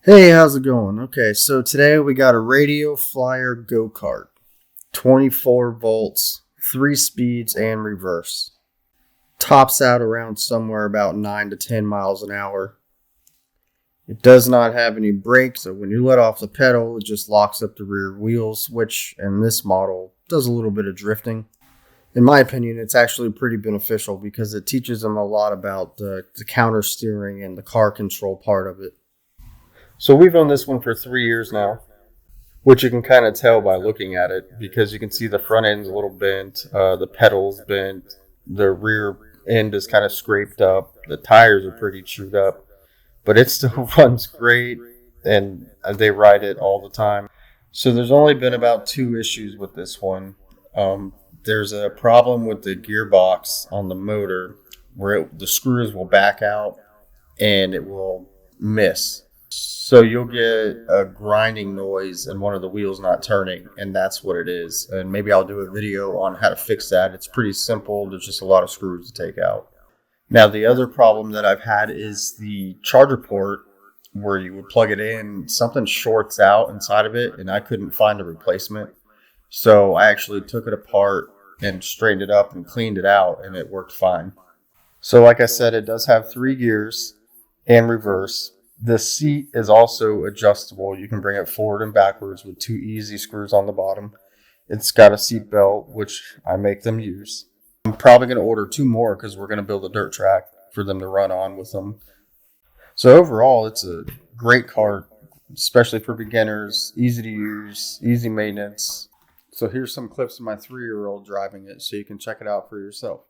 Hey, how's it going? Okay, so today we got a Radio Flyer Go Kart. 24 volts, 3 speeds, and reverse. Tops out around somewhere about 9 to 10 miles an hour. It does not have any brakes, so when you let off the pedal, it just locks up the rear wheels, which in this model does a little bit of drifting. In my opinion, it's actually pretty beneficial because it teaches them a lot about the counter steering and the car control part of it. So we've owned this one for 3 years now, which you can kind of tell by looking at it because you can see the front end's a little bent, the pedal's bent, the rear end is kind of scraped up, the tires are pretty chewed up, but it still runs great and they ride it all the time. So there's only been about 2 issues with this one. There's a problem with the gearbox on the motor where the screws will back out and it will miss. So you'll get a grinding noise and one of the wheels not turning, and that's what it is. And maybe I'll do a video on how to fix that. It's pretty simple. There's just a lot of screws to take out. Now, the other problem that I've had is the charger port where you would plug it in. Something shorts out inside of it, and I couldn't find a replacement. So I actually took it apart and straightened it up and cleaned it out, and it worked fine. So like I said, it does have 3 gears and reverse. The seat is also adjustable. You can bring it forward and backwards with 2 easy screws on the bottom. It's got a seat belt, which I make them use. I'm probably going to order 2 more because we're going to build a dirt track for them to run on with them. So overall, it's a great kart, especially for beginners, easy to use, easy maintenance. So here's some clips of my 3-year-old driving it so you can check it out for yourself.